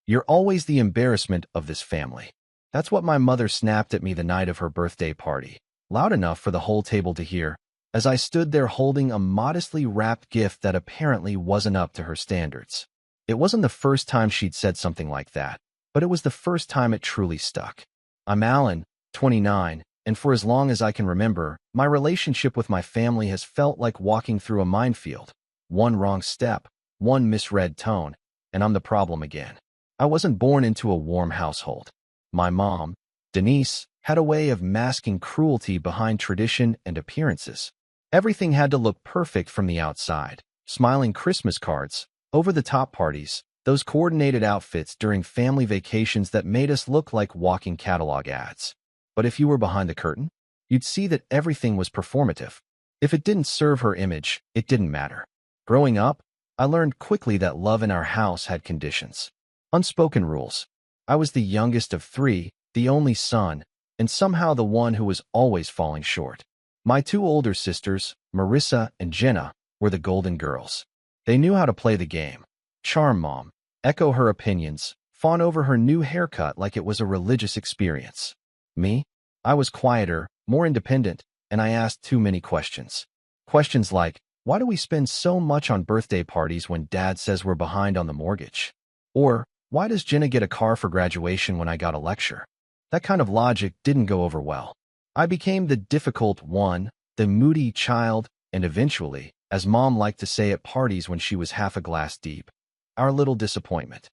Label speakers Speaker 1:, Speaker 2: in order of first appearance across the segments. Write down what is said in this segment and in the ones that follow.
Speaker 1: You're always the embarrassment of this family. That's what my mother snapped at me the night of her birthday party, loud enough for the whole table to hear, as I stood there holding a modestly wrapped gift that apparently wasn't up to her standards. It wasn't the first time she'd said something like that, but it was the first time it truly stuck. I'm Alan, 29, and for as long as I can remember, my relationship with my family has felt like walking through a minefield. One wrong step, one misread tone, and I'm the problem again. I wasn't born into a warm household. My mom, Denise, had a way of masking cruelty behind tradition and appearances. Everything had to look perfect from the outside. Smiling Christmas cards, over-the-top parties, those coordinated outfits during family vacations that made us look like walking catalog ads. But if you were behind the curtain, you'd see that everything was performative. If it didn't serve her image, it didn't matter. Growing up, I learned quickly that love in our house had conditions. Unspoken rules. I was the youngest of three, the only son, and somehow the one who was always falling short. My two older sisters, Marissa and Jenna, were the golden girls. They knew how to play the game. Charm Mom, echo her opinions, fawn over her new haircut like it was a religious experience. Me? I was quieter, more independent, and I asked too many questions. Questions like, why do we spend so much on birthday parties when Dad says we're behind on the mortgage? Or, why does Jenna get a car for graduation when I got a lecture? That kind of logic didn't go over well. I became the difficult one, the moody child, and eventually, as Mom liked to say at parties when she was half a glass deep, our little disappointment.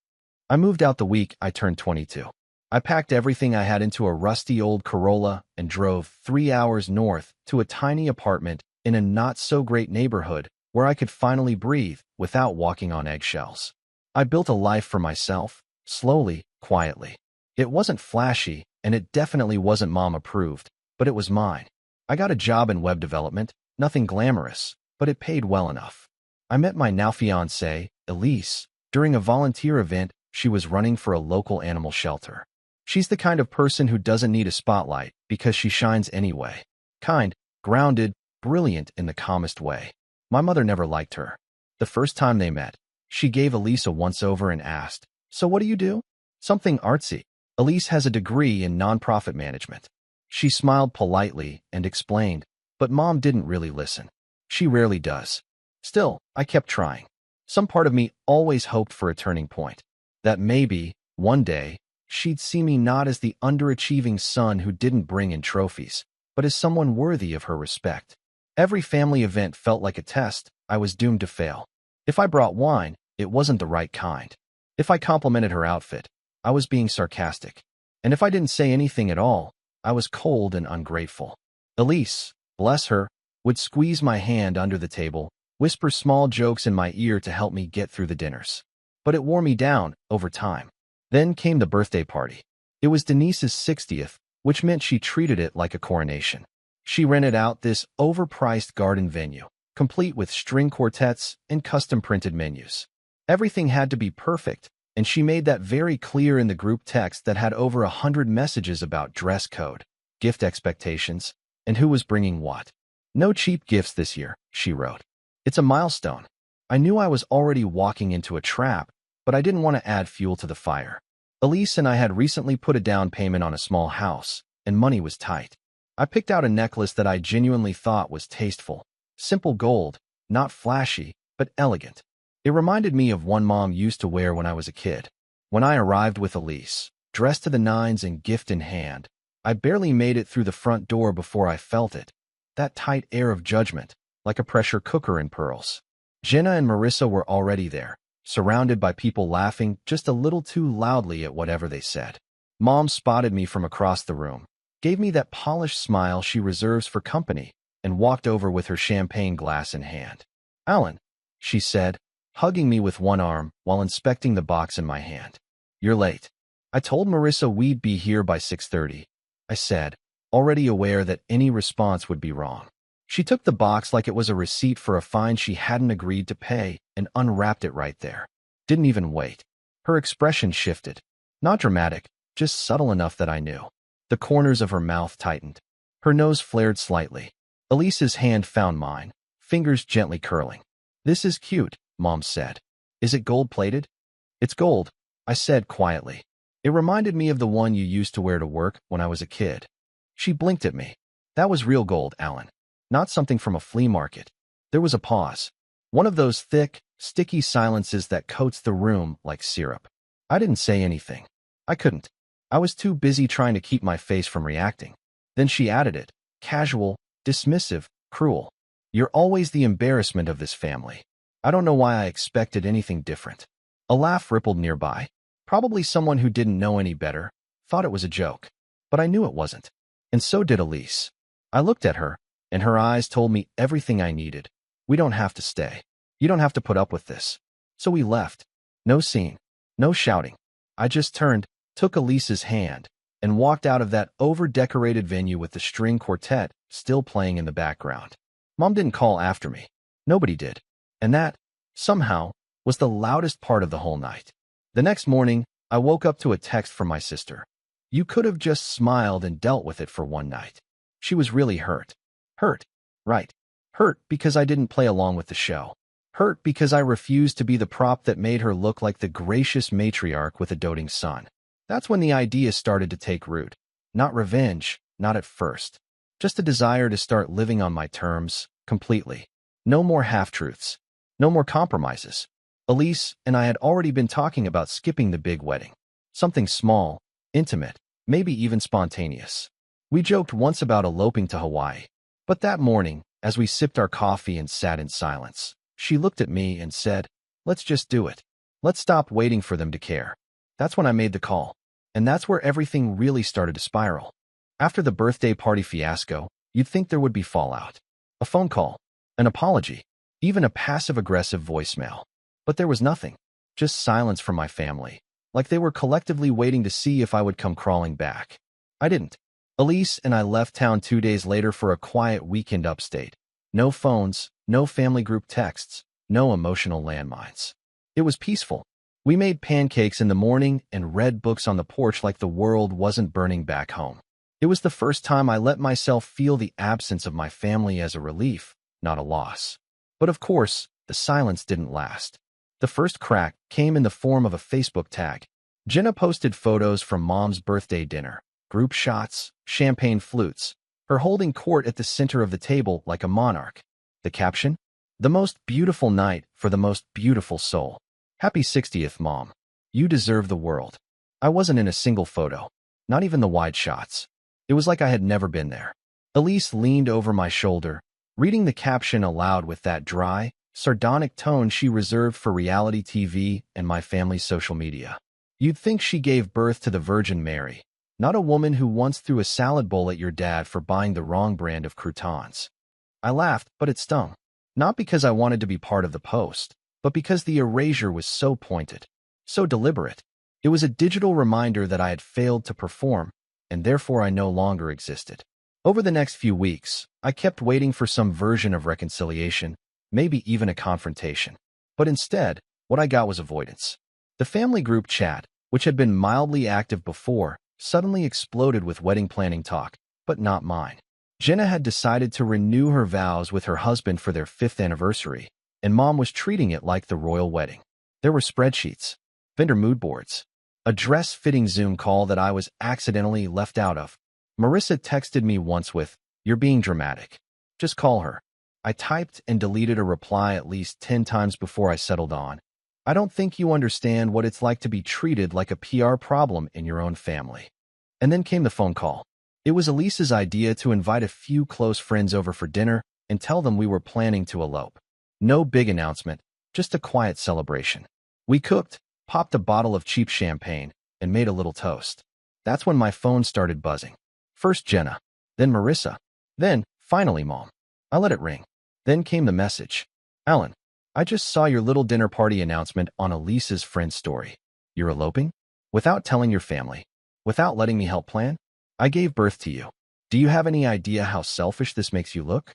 Speaker 1: I moved out the week I turned 22. I packed everything I had into a rusty old Corolla and drove 3 hours north to a tiny apartment in a not-so-great neighborhood where I could finally breathe without walking on eggshells. I built a life for myself, slowly, quietly. It wasn't flashy, and it definitely wasn't Mom-approved, but it was mine. I got a job in web development, nothing glamorous, but it paid well enough. I met my now-fiancée, Elise, during a volunteer event she was running for a local animal shelter. She's the kind of person who doesn't need a spotlight because she shines anyway. Kind, grounded, brilliant in the calmest way. My mother never liked her. The first time they met, she gave Elise a once-over and asked, "So what do you do?" "Something artsy." Elise has a degree in nonprofit management. She smiled politely and explained, but Mom didn't really listen. She rarely does. Still, I kept trying. Some part of me always hoped for a turning point. That maybe, one day, she'd see me not as the underachieving son who didn't bring in trophies, but as someone worthy of her respect. Every family event felt like a test. I was doomed to fail. If I brought wine, it wasn't the right kind. If I complimented her outfit, I was being sarcastic. And if I didn't say anything at all, I was cold and ungrateful. Elise, bless her, would squeeze my hand under the table, whisper small jokes in my ear to help me get through the dinners. But it wore me down over time. Then came the birthday party. It was Denise's 60th, which meant she treated it like a coronation. She rented out this overpriced garden venue, complete with string quartets and custom-printed menus. Everything had to be perfect, and she made that very clear in the group text that had over 100 messages about dress code, gift expectations, and who was bringing what. "No cheap gifts this year," she wrote. "It's a milestone." I knew I was already walking into a trap, but I didn't want to add fuel to the fire. Elise and I had recently put a down payment on a small house, and money was tight. I picked out a necklace that I genuinely thought was tasteful. Simple gold, not flashy, but elegant. It reminded me of one Mom used to wear when I was a kid. When I arrived with Elise, dressed to the nines and gift in hand, I barely made it through the front door before I felt it. That tight air of judgment, like a pressure cooker in pearls. Jenna and Marissa were already there, surrounded by people laughing just a little too loudly at whatever they said. Mom spotted me from across the room, gave me that polished smile she reserves for company, and walked over with her champagne glass in hand. "Alan," she said, hugging me with one arm while inspecting the box in my hand. "You're late." "I told Marissa we'd be here by 6:30, I said, already aware that any response would be wrong. She took the box like it was a receipt for a fine she hadn't agreed to pay and unwrapped it right there. Didn't even wait. Her expression shifted. Not dramatic, just subtle enough that I knew. The corners of her mouth tightened. Her nose flared slightly. Elise's hand found mine, fingers gently curling. "This is cute," Mom said. "Is it gold-plated?" "It's gold," I said quietly. It reminded me of the one you used to wear to work when I was a kid. She blinked at me. That was real gold, Alan. Not something from a flea market. There was a pause. One of those thick, sticky silences that coats the room like syrup. I didn't say anything. I couldn't. I was too busy trying to keep my face from reacting. Then she added it. Casual, dismissive, cruel. You're always the embarrassment of this family. I don't know why I expected anything different. A laugh rippled nearby. Probably someone who didn't know any better, thought it was a joke. But I knew it wasn't. And so did Elise. I looked at her, and her eyes told me everything I needed. We don't have to stay. You don't have to put up with this. So we left. No scene. No shouting. I just turned, took Elise's hand, and walked out of that over-decorated venue with the string quartet still playing in the background. Mom didn't call after me. Nobody did. And that, somehow, was the loudest part of the whole night. The next morning, I woke up to a text from my sister. You could have just smiled and dealt with it for one night. She was really hurt. Hurt. Right. Hurt because I didn't play along with the show. Hurt because I refused to be the prop that made her look like the gracious matriarch with a doting son. That's when the idea started to take root. Not revenge, not at first. Just a desire to start living on my terms, completely. No more half-truths. No more compromises. Elise and I had already been talking about skipping the big wedding. Something small, intimate, maybe even spontaneous. We joked once about eloping to Hawaii. But that morning, as we sipped our coffee and sat in silence, she looked at me and said, "Let's just do it. Let's stop waiting for them to care." That's when I made the call. And that's where everything really started to spiral. After the birthday party fiasco, you'd think there would be fallout. A phone call, an apology, even a passive-aggressive voicemail. But there was nothing. Just silence from my family, like they were collectively waiting to see if I would come crawling back. I didn't. Elise and I left town 2 days later for a quiet weekend upstate. No phones, no family group texts, no emotional landmines. It was peaceful. We made pancakes in the morning and read books on the porch like the world wasn't burning back home. It was the first time I let myself feel the absence of my family as a relief, not a loss. But of course, the silence didn't last. The first crack came in the form of a Facebook tag. Jenna posted photos from Mom's birthday dinner, group shots, champagne flutes, her holding court at the center of the table like a monarch. The caption? The most beautiful night for the most beautiful soul. Happy 60th, Mom. You deserve the world. I wasn't in a single photo, not even the wide shots. It was like I had never been there. Elise leaned over my shoulder, reading the caption aloud with that dry, sardonic tone she reserved for reality TV and my family's social media. You'd think she gave birth to the Virgin Mary, not a woman who once threw a salad bowl at your dad for buying the wrong brand of croutons. I laughed, but it stung. Not because I wanted to be part of the post, but because the erasure was so pointed, so deliberate. It was a digital reminder that I had failed to perform, and therefore I no longer existed. Over the next few weeks, I kept waiting for some version of reconciliation, maybe even a confrontation. But instead, what I got was avoidance. The family group chat, which had been mildly active before, suddenly exploded with wedding planning talk, but not mine. Jenna had decided to renew her vows with her husband for their 5th anniversary, and Mom was treating it like the royal wedding. There were spreadsheets, vendor mood boards, a dress-fitting Zoom call that I was accidentally left out of. Marissa texted me once with, "You're being dramatic. Just call her." I typed and deleted a reply at least 10 times before I settled on, "I don't think you understand what it's like to be treated like a PR problem in your own family." And then came the phone call. It was Elise's idea to invite a few close friends over for dinner and tell them we were planning to elope. No big announcement, just a quiet celebration. We cooked, popped a bottle of cheap champagne, and made a little toast. That's when my phone started buzzing. First Jenna, then Marissa, then, finally, Mom. I let it ring. Then came the message. "Alan, I just saw your little dinner party announcement on Elise's friend's story. You're eloping? Without telling your family? Without letting me help plan? I gave birth to you. Do you have any idea how selfish this makes you look?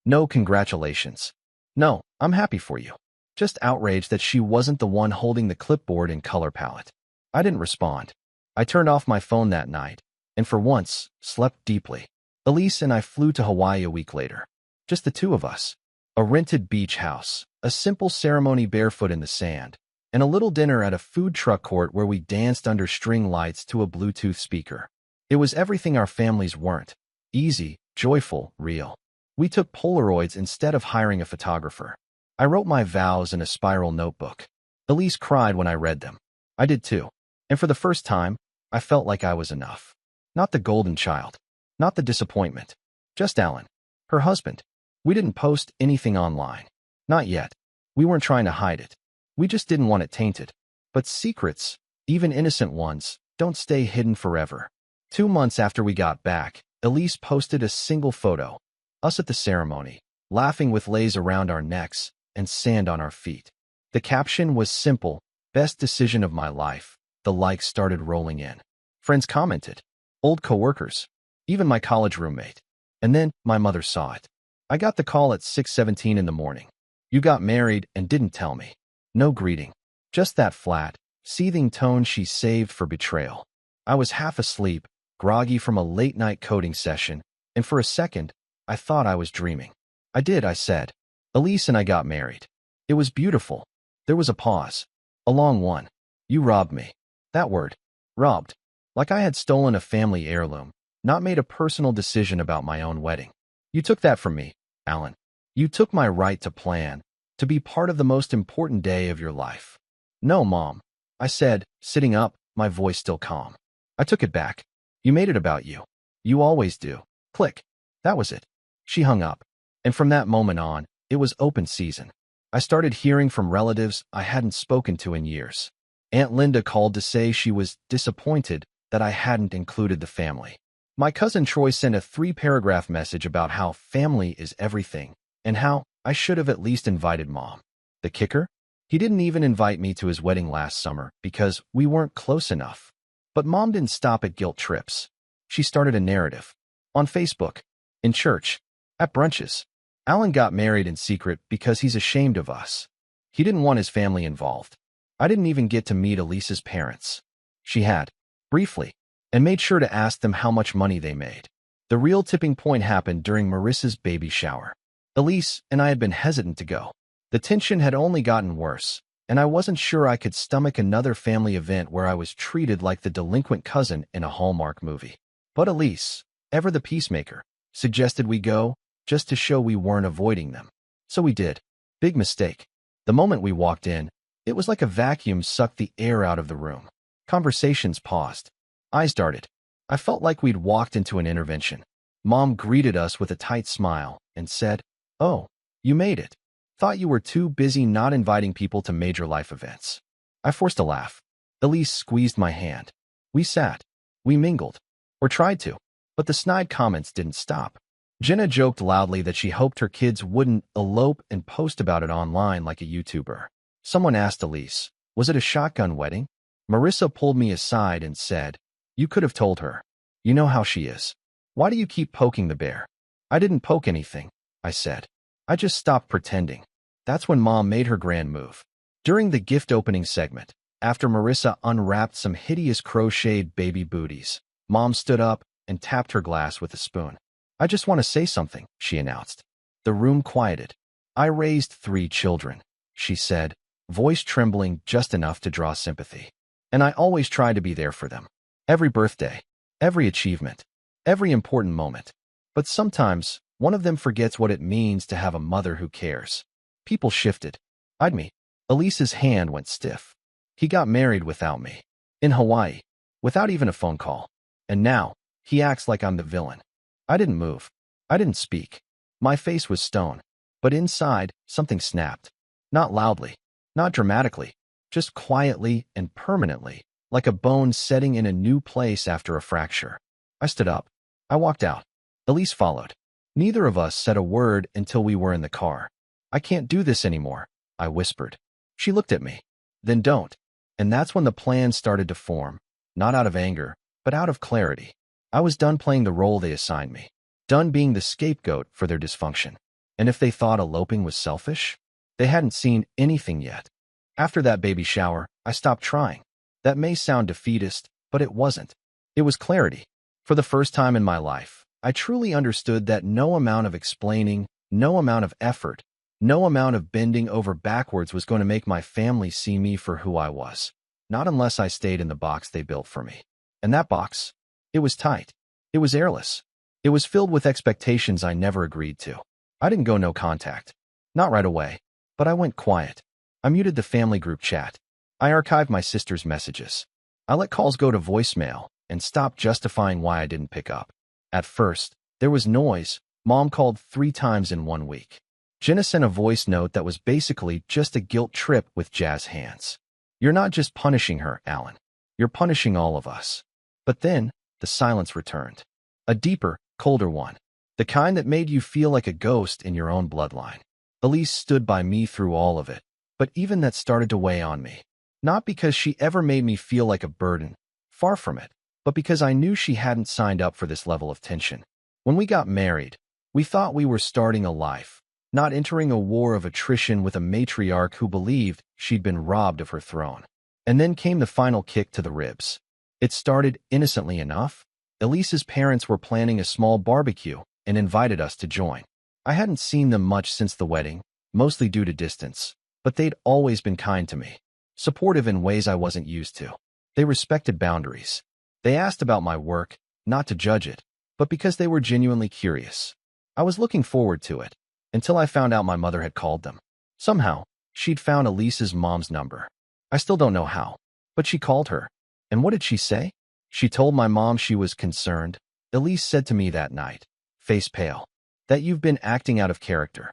Speaker 1: No congratulations. No, I'm happy for you. Just outraged that she wasn't the one holding the clipboard and color palette." I didn't respond. I turned off my phone that night, and for once, slept deeply. Elise and I flew to Hawaii a week later. Just the two of us. A rented beach house, a simple ceremony barefoot in the sand, and a little dinner at a food truck court where we danced under string lights to a Bluetooth speaker. It was everything our families weren't. Easy, joyful, real. We took Polaroids instead of hiring a photographer. I wrote my vows in a spiral notebook. Elise cried when I read them. I did too. And for the first time, I felt like I was enough. Not the golden child. Not the disappointment. Just Alan. Her husband. We didn't post anything online. Not yet. We weren't trying to hide it. We just didn't want it tainted. But secrets, even innocent ones, don't stay hidden forever. 2 months after we got back, Elise posted a single photo. Us at the ceremony, laughing with lace around our necks and sand on our feet. The caption was simple, best decision of my life. The likes started rolling in. Friends commented. Old coworkers. Even my college roommate. And then my mother saw it. I got the call at 6:17 in the morning. You got married and didn't tell me. No greeting. Just that flat, seething tone she saved for betrayal. I was half asleep, groggy from a late-night coding session, and for a second, I thought I was dreaming. I said. Elise and I got married. It was beautiful. There was a pause. A long one. You robbed me. That word. Robbed. Like I had stolen a family heirloom, not made a personal decision about my own wedding. You took that from me, Alan. You took my right to plan, to be part of the most important day of your life. No, Mom, I said, sitting up, my voice still calm. I took it back. You made it about you. You always do. Click. That was it. She hung up. And from that moment on, it was open season. I started hearing from relatives I hadn't spoken to in years. Aunt Linda called to say she was disappointed that I hadn't included the family. My cousin Troy sent a 3-paragraph message about how family is everything and how I should have at least invited Mom. The kicker? He didn't even invite me to his wedding last summer because we weren't close enough. But Mom didn't stop at guilt trips. She started a narrative. On Facebook. In church. At brunches. Alan got married in secret because he's ashamed of us. He didn't want his family involved. I didn't even get to meet Elise's parents. She had. Briefly. And made sure to ask them how much money they made. The real tipping point happened during Marissa's baby shower. Elise and I had been hesitant to go. The tension had only gotten worse, and I wasn't sure I could stomach another family event where I was treated like the delinquent cousin in a Hallmark movie. But Elise, ever the peacemaker, suggested we go, just to show we weren't avoiding them. So we did. Big mistake. The moment we walked in, it was like a vacuum sucked the air out of the room. Conversations paused. Eyes darted. I felt like we'd walked into an intervention. Mom greeted us with a tight smile and said, "Oh, you made it. Thought you were too busy not inviting people to major life events." I forced a laugh. Elise squeezed my hand. We sat. We mingled. Or tried to. But the snide comments didn't stop. Jenna joked loudly that she hoped her kids wouldn't elope and post about it online like a YouTuber. Someone asked Elise, "Was it a shotgun wedding?" Marissa pulled me aside and said, "You could have told her. You know how she is. Why do you keep poking the bear?" "I didn't poke anything," I said. "I just stopped pretending." That's when Mom made her grand move. During the gift opening segment, after Marissa unwrapped some hideous crocheted baby booties, Mom stood up and tapped her glass with a spoon. "I just want to say something," she announced. The room quieted. "I raised 3 children," she said, voice trembling just enough to draw sympathy. "And I always try to be there for them. Every birthday, every achievement, every important moment. But sometimes, one of them forgets what it means to have a mother who cares." People shifted. Eyed me. Elise's hand went stiff. He got married without me. In Hawaii. Without even a phone call. And now, he acts like I'm the villain. I didn't move. I didn't speak. My face was stone. But inside, something snapped. Not loudly. Not dramatically. Just quietly and permanently. Like a bone setting in a new place after a fracture. I stood up. I walked out. Elise followed. Neither of us said a word until we were in the car. "I can't do this anymore," I whispered. She looked at me. "Then don't." And that's when the plan started to form. Not out of anger, but out of clarity. I was done playing the role they assigned me. Done being the scapegoat for their dysfunction. And if they thought eloping was selfish, they hadn't seen anything yet. After that baby shower, I stopped trying. That may sound defeatist, but it wasn't. It was clarity. For the first time in my life, I truly understood that no amount of explaining, no amount of effort, No amount of bending over backwards was going to make my family see me for who I was. Not unless I stayed in the box they built for me. And that box, it was tight. It was airless. It was filled with expectations I never agreed to. I didn't go no contact. Not right away. But I went quiet. I muted the family group chat. I archived my sister's messages. I let calls go to voicemail and stopped justifying why I didn't pick up. At first, there was noise. Mom called 3 times in 1 week. Jenna sent a voice note that was basically just a guilt trip with jazz hands. You're not just punishing her, Alan. You're punishing all of us. But then, the silence returned. A deeper, colder one. The kind that made you feel like a ghost in your own bloodline. Elise stood by me through all of it, but even that started to weigh on me. Not because she ever made me feel like a burden, far from it, but because I knew she hadn't signed up for this level of tension. When we got married, we thought we were starting a life, not entering a war of attrition with a matriarch who believed she'd been robbed of her throne. And then came the final kick to the ribs. It started innocently enough. Elise's parents were planning a small barbecue and invited us to join. I hadn't seen them much since the wedding, mostly due to distance, but they'd always been kind to me, supportive in ways I wasn't used to. They respected boundaries. They asked about my work, not to judge it, but because they were genuinely curious. I was looking forward to it, until I found out my mother had called them. Somehow, she'd found Elise's mom's number. I still don't know how, but she called her. And what did she say? She told my mom she was concerned. Elise said to me that night, face pale, that you've been acting out of character.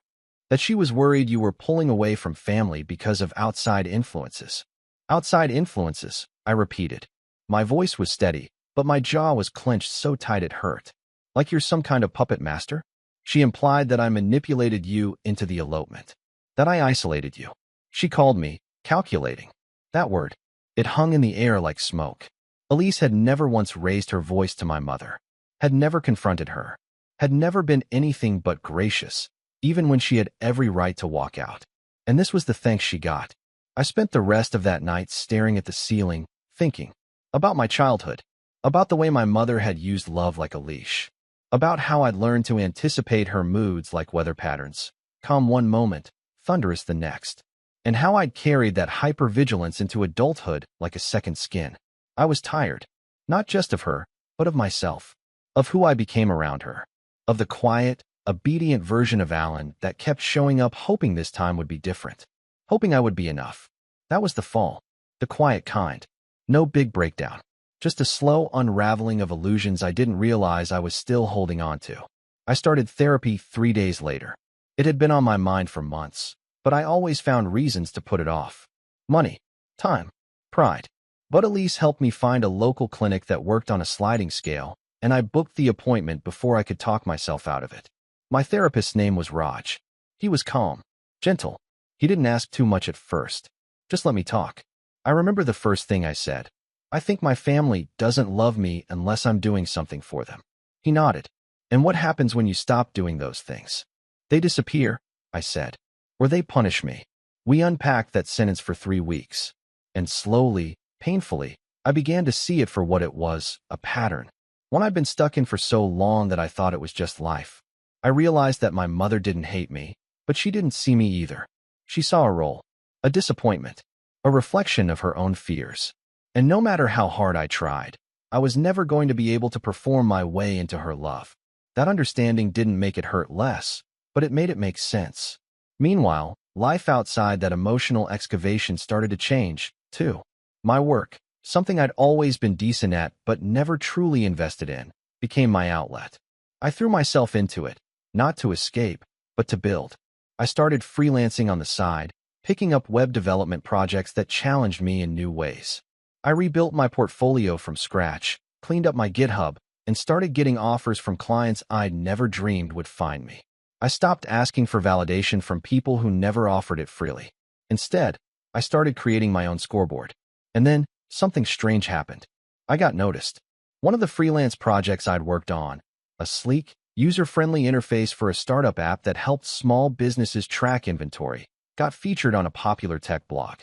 Speaker 1: That she was worried you were pulling away from family because of outside influences. Outside influences, I repeated. My voice was steady, but my jaw was clenched so tight it hurt. Like you're some kind of puppet master? She implied that I manipulated you into the elopement. That I isolated you. She called me calculating. That word. It hung in the air like smoke. Elise had never once raised her voice to my mother. Had never confronted her. Had never been anything but gracious, even when she had every right to walk out. And this was the thanks she got. I spent the rest of that night staring at the ceiling, thinking about my childhood, about the way my mother had used love like a leash, about how I'd learned to anticipate her moods like weather patterns, calm one moment, thunderous the next, and how I'd carried that hypervigilance into adulthood like a second skin. I was tired, not just of her, but of myself, of who I became around her, of the quiet, obedient version of Alan that kept showing up hoping this time would be different, hoping I would be enough. That was the fall, the quiet kind. No big breakdown, just a slow unraveling of illusions I didn't realize I was still holding on to. I started therapy 3 days later. It had been on my mind for months, but I always found reasons to put it off. Money, time, pride. But Elise helped me find a local clinic that worked on a sliding scale, and I booked the appointment before I could talk myself out of it. My therapist's name was Raj. He was calm, gentle. He didn't ask too much at first. Just let me talk. I remember the first thing I said. I think my family doesn't love me unless I'm doing something for them. He nodded. And what happens when you stop doing those things? They disappear, I said. Or they punish me. We unpacked that sentence for 3 weeks. And slowly, painfully, I began to see it for what it was, a pattern. One I'd been stuck in for so long that I thought it was just life. I realized that my mother didn't hate me, but she didn't see me either. She saw a role, a disappointment, a reflection of her own fears. And no matter how hard I tried, I was never going to be able to perform my way into her love. That understanding didn't make it hurt less, but it made it make sense. Meanwhile, life outside that emotional excavation started to change, too. My work, something I'd always been decent at but never truly invested in, became my outlet. I threw myself into it, not to escape, but to build. I started freelancing on the side, picking up web development projects that challenged me in new ways. I rebuilt my portfolio from scratch, cleaned up my GitHub, and started getting offers from clients I'd never dreamed would find me. I stopped asking for validation from people who never offered it freely. Instead, I started creating my own scoreboard. And then, something strange happened. I got noticed. One of the freelance projects I'd worked on, a sleek, user-friendly interface for a startup app that helped small businesses track inventory, got featured on a popular tech blog.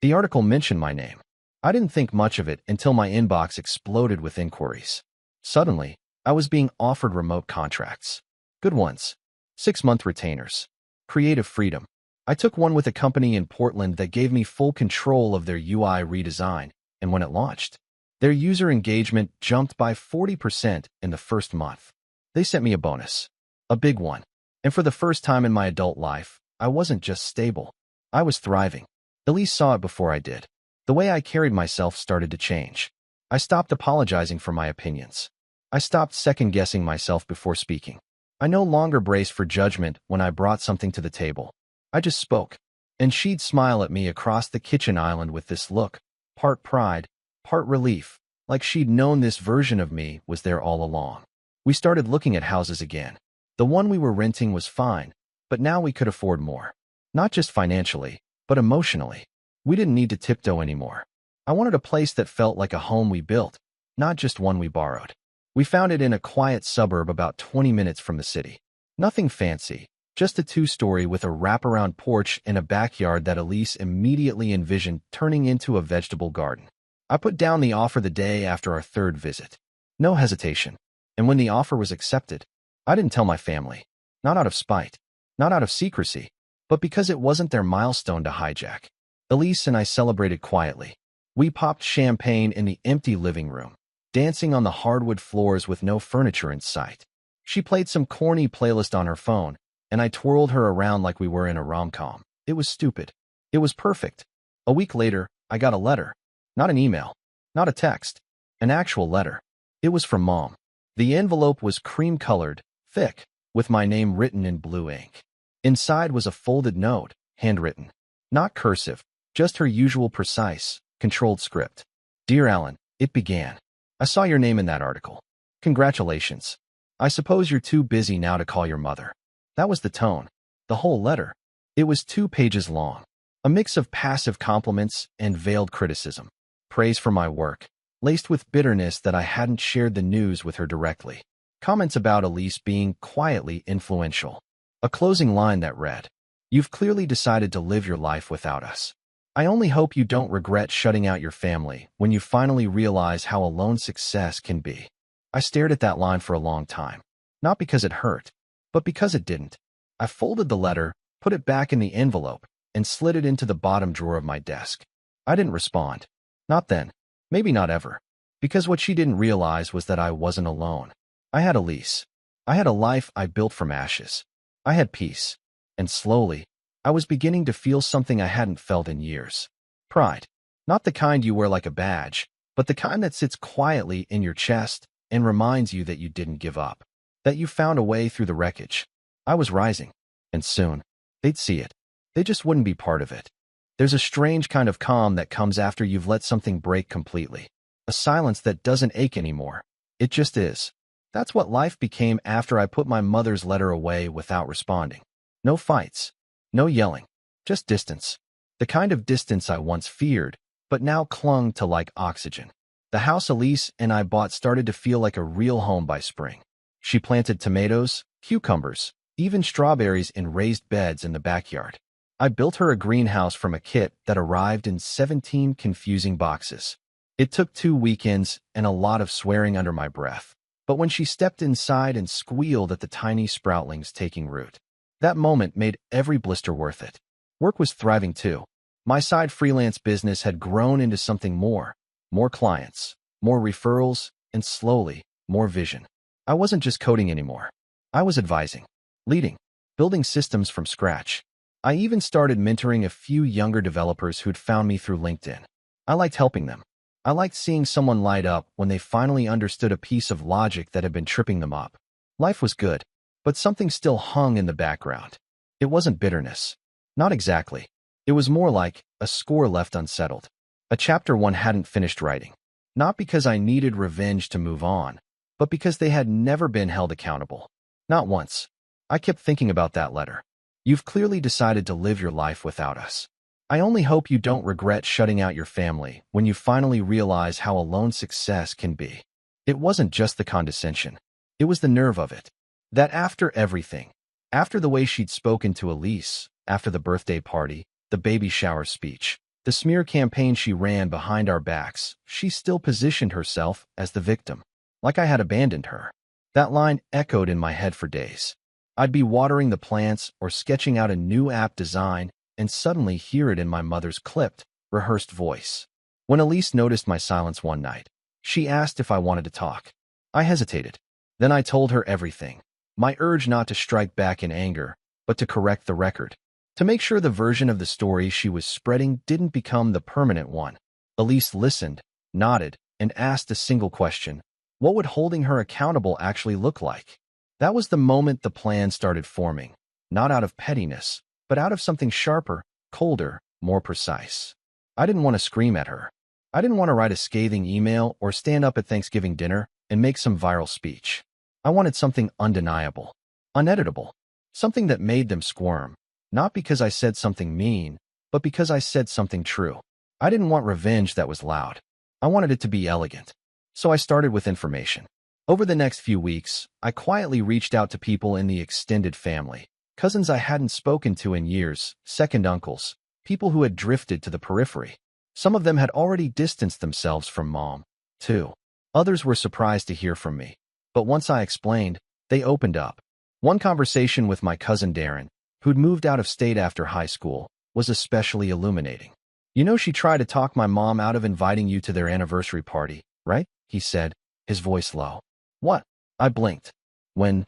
Speaker 1: The article mentioned my name. I didn't think much of it until my inbox exploded with inquiries. Suddenly, I was being offered remote contracts. Good ones. 6-month retainers. Creative freedom. I took one with a company in Portland that gave me full control of their UI redesign, and when it launched, their user engagement jumped by 40% in the first month. They sent me a bonus, a big one. And for the first time in my adult life, I wasn't just stable. I was thriving. Elise saw it before I did. The way I carried myself started to change. I stopped apologizing for my opinions. I stopped second-guessing myself before speaking. I no longer braced for judgment when I brought something to the table. I just spoke, and she'd smile at me across the kitchen island with this look, part pride, part relief, like she'd known this version of me was there all along. We started looking at houses again. The one we were renting was fine, but now we could afford more. Not just financially, but emotionally. We didn't need to tiptoe anymore. I wanted a place that felt like a home we built, not just one we borrowed. We found it in a quiet suburb about 20 minutes from the city. Nothing fancy, just a two-story with a wraparound porch and a backyard that Elise immediately envisioned turning into a vegetable garden. I put down the offer the day after our third visit. No hesitation. And when the offer was accepted, I didn't tell my family. Not out of spite, not out of secrecy, but because it wasn't their milestone to hijack. Elise and I celebrated quietly. We popped champagne in the empty living room, dancing on the hardwood floors with no furniture in sight. She played some corny playlist on her phone, and I twirled her around like we were in a rom-com. It was stupid. It was perfect. A week later, I got a letter. Not an email, not a text, an actual letter. It was from Mom. The envelope was cream-colored, thick, with my name written in blue ink. Inside was a folded note, handwritten. Not cursive, just her usual precise, controlled script. Dear Alan, it began. I saw your name in that article. Congratulations. I suppose you're too busy now to call your mother. That was the tone. The whole letter. It was 2 pages long. A mix of passive compliments and veiled criticism. Praise for my work, laced with bitterness that I hadn't shared the news with her directly. Comments about Elise being quietly influential. A closing line that read, "You've clearly decided to live your life without us. I only hope you don't regret shutting out your family when you finally realize how alone success can be." I stared at that line for a long time. Not because it hurt, but because it didn't. I folded the letter, put it back in the envelope, and slid it into the bottom drawer of my desk. I didn't respond. Not then. Maybe not ever. Because what she didn't realize was that I wasn't alone. I had Elise. I had a life I built from ashes. I had peace. And slowly, I was beginning to feel something I hadn't felt in years. Pride. Not the kind you wear like a badge, but the kind that sits quietly in your chest and reminds you that you didn't give up. That you found a way through the wreckage. I was rising. And soon, they'd see it. They just wouldn't be part of it. There's a strange kind of calm that comes after you've let something break completely. A silence that doesn't ache anymore. It just is. That's what life became after I put my mother's letter away without responding. No fights. No yelling. Just distance. The kind of distance I once feared, but now clung to like oxygen. The house Elise and I bought started to feel like a real home by spring. She planted tomatoes, cucumbers, even strawberries in raised beds in the backyard. I built her a greenhouse from a kit that arrived in 17 confusing boxes. It took 2 weekends and a lot of swearing under my breath. But when she stepped inside and squealed at the tiny sproutlings taking root, that moment made every blister worth it. Work was thriving too. My side freelance business had grown into something more. More clients, more referrals, and slowly, more vision. I wasn't just coding anymore. I was advising, leading, building systems from scratch. I even started mentoring a few younger developers who'd found me through LinkedIn. I liked helping them. I liked seeing someone light up when they finally understood a piece of logic that had been tripping them up. Life was good, but something still hung in the background. It wasn't bitterness. Not exactly. It was more like a score left unsettled. A chapter one hadn't finished writing. Not because I needed revenge to move on, but because they had never been held accountable. Not once. I kept thinking about that letter. You've clearly decided to live your life without us. I only hope you don't regret shutting out your family when you finally realize how alone success can be. It wasn't just the condescension. It was the nerve of it. That after everything, after the way she'd spoken to Elise, after the birthday party, the baby shower speech, the smear campaign she ran behind our backs, she still positioned herself as the victim, like I had abandoned her. That line echoed in my head for days. I'd be watering the plants or sketching out a new app design and suddenly hear it in my mother's clipped, rehearsed voice. When Elise noticed my silence one night, she asked if I wanted to talk. I hesitated. Then I told her everything. My urge not to strike back in anger, but to correct the record. To make sure the version of the story she was spreading didn't become the permanent one. Elise listened, nodded, and asked a single question. What would holding her accountable actually look like? That was the moment the plan started forming, not out of pettiness, but out of something sharper, colder, more precise. I didn't want to scream at her. I didn't want to write a scathing email or stand up at Thanksgiving dinner and make some viral speech. I wanted something undeniable, uneditable, something that made them squirm, not because I said something mean, but because I said something true. I didn't want revenge that was loud. I wanted it to be elegant. So I started with information. Over the next few weeks, I quietly reached out to people in the extended family, cousins I hadn't spoken to in years, second uncles, people who had drifted to the periphery. Some of them had already distanced themselves from Mom, too. Others were surprised to hear from me. But once I explained, they opened up. One conversation with my cousin Darren, who'd moved out of state after high school, was especially illuminating. You know, she tried to talk my mom out of inviting you to their anniversary party, right? He said, his voice low. What? I blinked. When?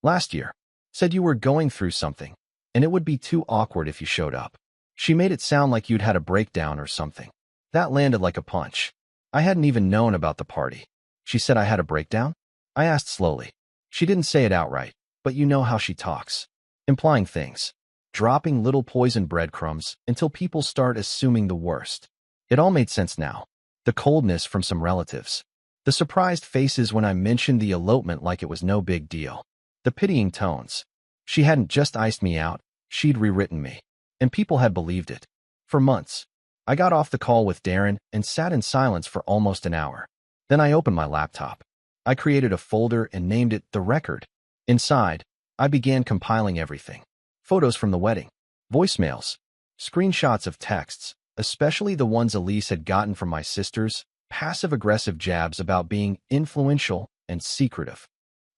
Speaker 1: Last year. Said you were going through something, and it would be too awkward if you showed up. She made it sound like you'd had a breakdown or something. That landed like a punch. I hadn't even known about the party. She said I had a breakdown? I asked slowly. She didn't say it outright, but you know how she talks. Implying things. Dropping little poison breadcrumbs until people start assuming the worst. It all made sense now. The coldness from some relatives. The surprised faces when I mentioned the elopement like it was no big deal. The pitying tones. She hadn't just iced me out, she'd rewritten me. And people had believed it. For months. I got off the call with Darren and sat in silence for almost an hour. Then I opened my laptop. I created a folder and named it The Record. Inside, I began compiling everything. Photos from the wedding, voicemails, screenshots of texts, especially the ones Elise had gotten from my sisters, passive-aggressive jabs about being influential and secretive.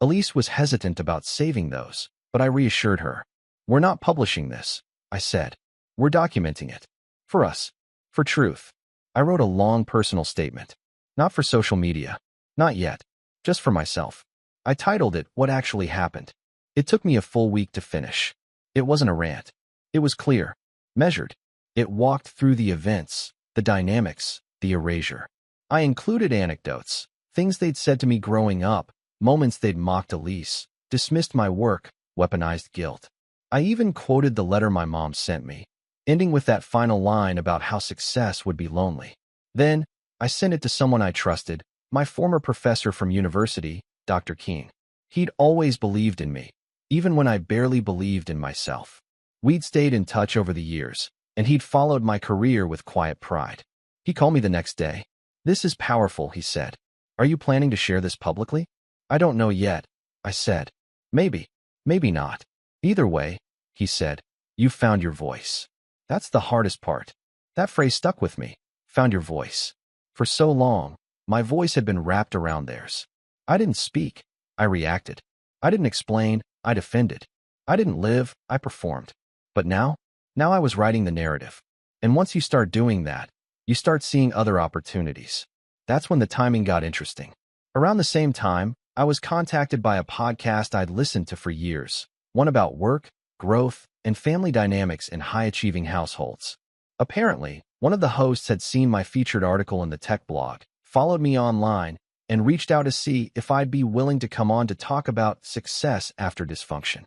Speaker 1: Elise was hesitant about saving those, but I reassured her. We're not publishing this, I said. We're documenting it. For us. For truth. I wrote a long personal statement. Not for social media. Not yet. Just for myself. I titled it What Actually Happened. It took me a full week to finish. It wasn't a rant. It was clear. Measured. It walked through the events, the dynamics, the erasure. I included anecdotes, things they'd said to me growing up, moments they'd mocked Elise, dismissed my work, weaponized guilt. I even quoted the letter my mom sent me, ending with that final line about how success would be lonely. Then, I sent it to someone I trusted, my former professor from university, Dr. Keene. He'd always believed in me, even when I barely believed in myself. We'd stayed in touch over the years, and he'd followed my career with quiet pride. He called me the next day. This is powerful, he said. Are you planning to share this publicly? I don't know yet, I said. Maybe, maybe not. Either way, he said, you've found your voice. That's the hardest part. That phrase stuck with me. Found your voice. For so long, my voice had been wrapped around theirs. I didn't speak. I reacted. I didn't explain. I defended. I didn't live. I performed. But now I was writing the narrative. And once you start doing that, you start seeing other opportunities. That's when the timing got interesting. Around the same time, I was contacted by a podcast I'd listened to for years, one about work, growth, and family dynamics in high-achieving households. Apparently, one of the hosts had seen my featured article in the tech blog, followed me online, and reached out to see if I'd be willing to come on to talk about success after dysfunction.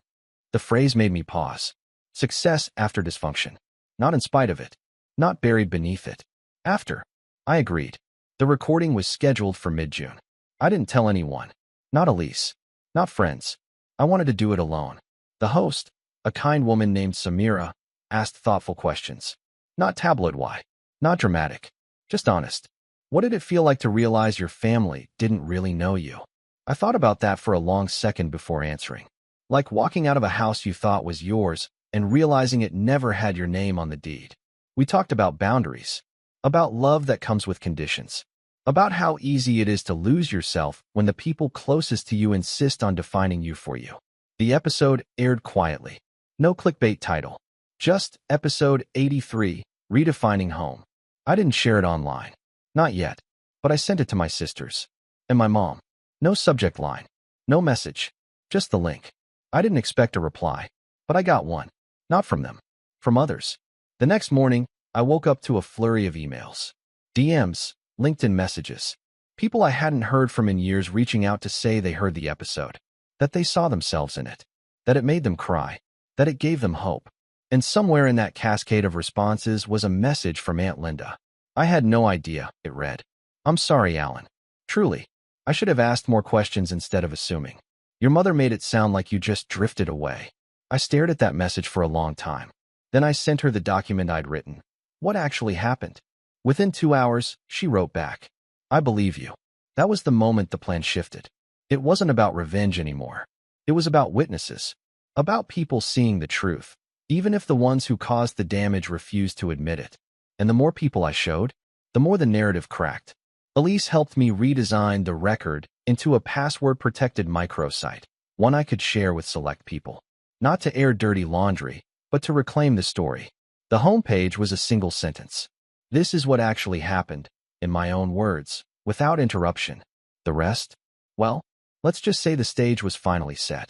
Speaker 1: The phrase made me pause. Success after dysfunction. Not in spite of it. Not buried beneath it. After. I agreed. The recording was scheduled for mid-June. I didn't tell anyone. Not Elise. Not friends. I wanted to do it alone. The host, a kind woman named Samira, asked thoughtful questions. Not tabloid-why. Not dramatic. Just honest. What did it feel like to realize your family didn't really know you? I thought about that for a long second before answering. Like walking out of a house you thought was yours and realizing it never had your name on the deed. We talked about boundaries. About love that comes with conditions. About how easy it is to lose yourself when the people closest to you insist on defining you for you. The episode aired quietly. No clickbait title. Just episode 83, Redefining Home. I didn't share it online. Not yet. But I sent it to my sisters. And my mom. No subject line. No message. Just the link. I didn't expect a reply. But I got one. Not from them. From others. The next morning, I woke up to a flurry of emails. DMs, LinkedIn messages. People I hadn't heard from in years reaching out to say they heard the episode. That they saw themselves in it. That it made them cry. That it gave them hope. And somewhere in that cascade of responses was a message from Aunt Linda. I had no idea, it read. I'm sorry, Alan. Truly. I should have asked more questions instead of assuming. Your mother made it sound like you just drifted away. I stared at that message for a long time. Then I sent her the document I'd written. What actually happened? Within 2 hours, she wrote back. I believe you. That was the moment the plan shifted. It wasn't about revenge anymore. It was about witnesses. About people seeing the truth, even if the ones who caused the damage refused to admit it. And the more people I showed, the more the narrative cracked. Elise helped me redesign the record into a password-protected microsite, one I could share with select people. Not to air dirty laundry, but to reclaim the story. The homepage was a single sentence. This is what actually happened, in my own words, without interruption. The rest? Well, let's just say the stage was finally set.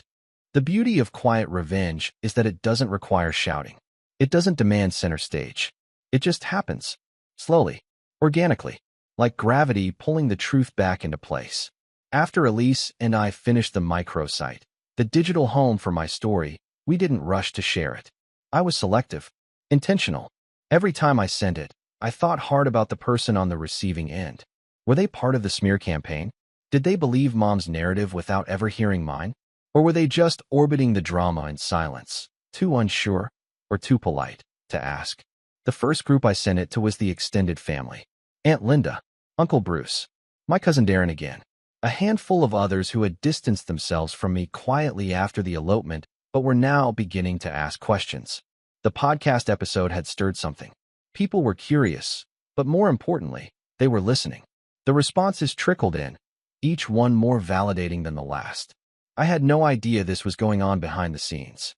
Speaker 1: The beauty of quiet revenge is that it doesn't require shouting. It doesn't demand center stage. It just happens. Slowly. Organically. Like gravity pulling the truth back into place. After Elise and I finished the microsite, the digital home for my story, we didn't rush to share it. I was selective. Intentional. Every time I sent it, I thought hard about the person on the receiving end. Were they part of the smear campaign? Did they believe Mom's narrative without ever hearing mine? Or were they just orbiting the drama in silence, too unsure or too polite to ask? The first group I sent it to was the extended family. Aunt Linda, Uncle Bruce, my cousin Darren again, a handful of others who had distanced themselves from me quietly after the elopement but were now beginning to ask questions. The podcast episode had stirred something. People were curious, but more importantly, they were listening. The responses trickled in, each one more validating than the last. I had no idea this was going on behind the scenes.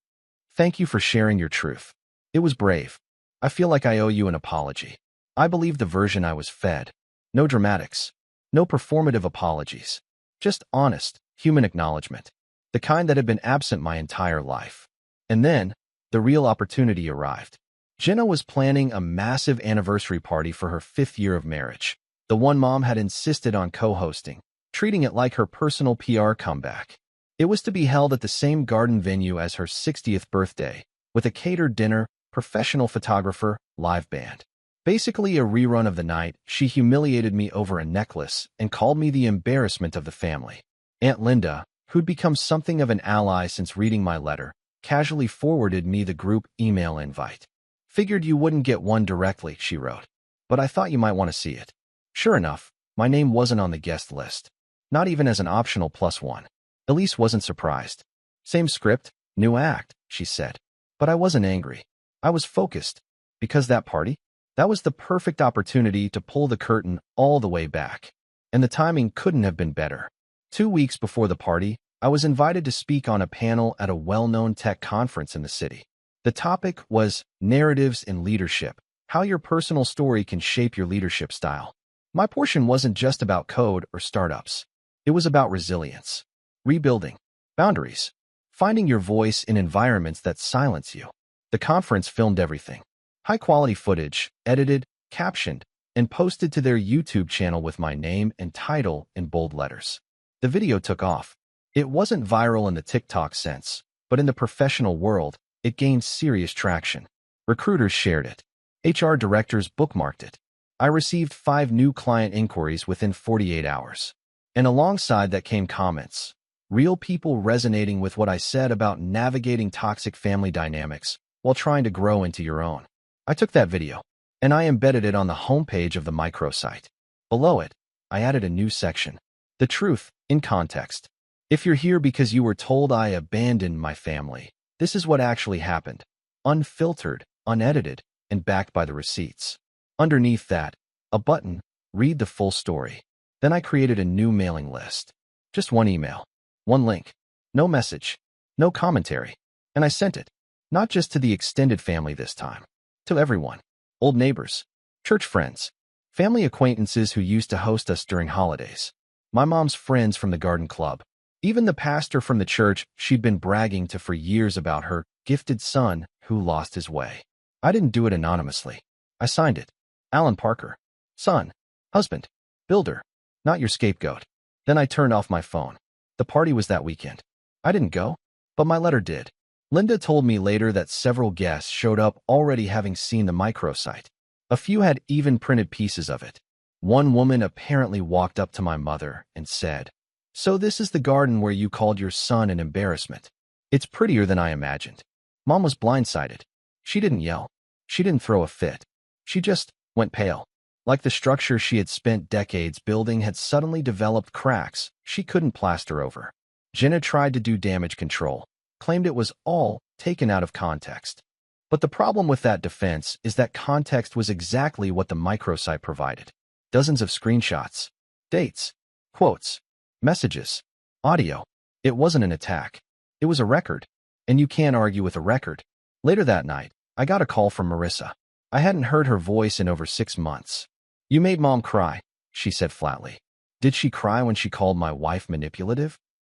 Speaker 1: Thank you for sharing your truth. It was brave. I feel like I owe you an apology. I believe the version I was fed. No dramatics. No performative apologies. Just honest, human acknowledgement. The kind that had been absent my entire life. And then, the real opportunity arrived. Jenna was planning a massive anniversary party for her 5th year of marriage. The one Mom had insisted on co-hosting, treating it like her personal PR comeback. It was to be held at the same garden venue as her 60th birthday, with a catered dinner, professional photographer, live band. Basically a rerun of the night, she humiliated me over a necklace and called me the embarrassment of the family. Aunt Linda, who'd become something of an ally since reading my letter, casually forwarded me the group email invite. Figured you wouldn't get one directly, she wrote. But I thought you might want to see it. Sure enough, my name wasn't on the guest list. Not even as an optional +1. Elise wasn't surprised. Same script, new act, she said. But I wasn't angry. I was focused. Because that party? That was the perfect opportunity to pull the curtain all the way back. And the timing couldn't have been better. 2 weeks before the party, I was invited to speak on a panel at a well-known tech conference in the city. The topic was Narratives in Leadership, how your personal story can shape your leadership style. My portion wasn't just about code or startups. It was about resilience, rebuilding, boundaries, finding your voice in environments that silence you. The conference filmed everything. High-quality footage, edited, captioned, and posted to their YouTube channel with my name and title in bold letters. The video took off. It wasn't viral in the TikTok sense, but in the professional world, it gained serious traction. Recruiters shared it. HR directors bookmarked it. I received 5 new client inquiries within 48 hours. And alongside that came comments. Real people resonating with what I said about navigating toxic family dynamics while trying to grow into your own. I took that video, and I embedded it on the homepage of the microsite. Below it, I added a new section. The truth, in context. If you're here because you were told I abandoned my family, this is what actually happened. Unfiltered, unedited, and backed by the receipts. Underneath that, a button, read the full story. Then I created a new mailing list. Just one email. One link. No message. No commentary. And I sent it. Not just to the extended family this time. To everyone. Old neighbors. Church friends. Family acquaintances who used to host us during holidays. My mom's friends from the garden club. Even the pastor from the church she'd been bragging to for years about her gifted son who lost his way. I didn't do it anonymously. I signed it. Alan Parker. Son. Husband. Builder. Not your scapegoat. Then I turned off my phone. The party was that weekend. I didn't go, but my letter did. Linda told me later that several guests showed up already having seen the microsite. A few had even printed pieces of it. One woman apparently walked up to my mother and said, "So this is the garden where you called your son an embarrassment. It's prettier than I imagined." Mom was blindsided. She didn't yell. She didn't throw a fit. She just went pale. Like the structure she had spent decades building had suddenly developed cracks she couldn't plaster over. Jenna tried to do damage control, claimed it was all taken out of context. But the problem with that defense is that context was exactly what the microsite provided. Dozens of screenshots, dates, quotes, messages, audio. It wasn't an attack. It was a record. And you can't argue with a record. Later that night, I got a call from Marissa. I hadn't heard her voice in over 6 months. "You made Mom cry," she said flatly. "Did she cry when she called my wife manipulative?"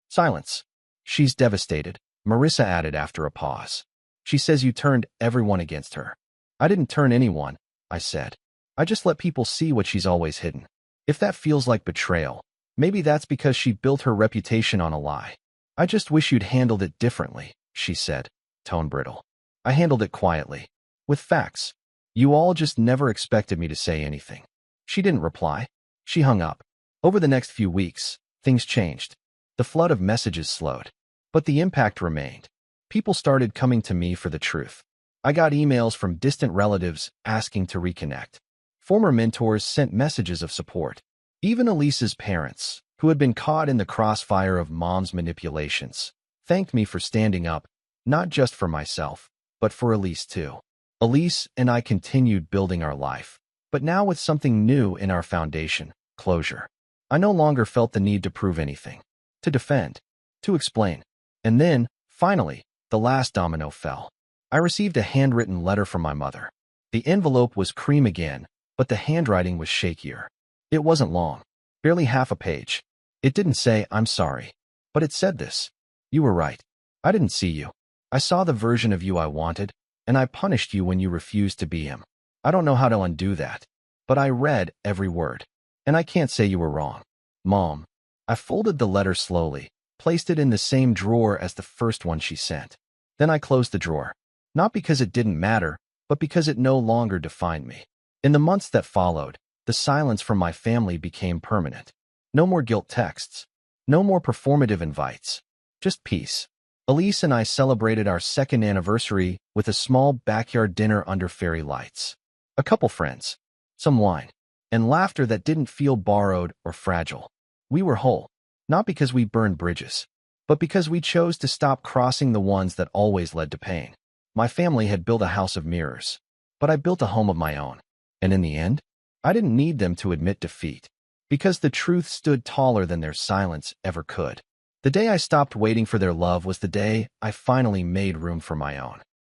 Speaker 1: Silence. "She's devastated," Marissa added after a pause. "She says you turned everyone against her." "I didn't turn anyone," I said. "I just let people see what she's always hidden. If that feels like betrayal, maybe that's because she built her reputation on a lie." "I just wish you'd handled it differently," she said, tone brittle. "I handled it quietly. With facts. You all just never expected me to say anything." She didn't reply. She hung up. Over the next few weeks, things changed. The flood of messages slowed. But the impact remained. People started coming to me for the truth. I got emails from distant relatives asking to reconnect. Former mentors sent messages of support. Even Elise's parents, who had been caught in the crossfire of Mom's manipulations, thanked me for standing up, not just for myself, but for Elise too. Elise and I continued building our life, but now with something new in our foundation, closure. I no longer felt the need to prove anything, to defend, to explain. And then, finally, the last domino fell. I received a handwritten letter from my mother. The envelope was cream again, but the handwriting was shakier. It wasn't long, barely half a page. It didn't say, "I'm sorry," but it said this: "You were right. I didn't see you. I saw the version of you I wanted, and I punished you when you refused to be him. I don't know how to undo that, but I read every word, and I can't say you were wrong. Mom." I folded the letter slowly, placed it in the same drawer as the first one she sent. Then I closed the drawer, not because it didn't matter, but because it no longer defined me. In the months that followed, the silence from my family became permanent. No more guilt texts. No more performative invites. Just peace. Elise and I celebrated our 2nd anniversary with a small backyard dinner under fairy lights. A couple friends, some wine, and laughter that didn't feel borrowed or fragile. We were whole, not because we burned bridges, but because we chose to stop crossing the ones that always led to pain. My family had built a house of mirrors, but I built a home of my own. And in the end, I didn't need them to admit defeat, because the truth stood taller than their silence ever could. The day I stopped waiting for their love was the day I finally made room for my own.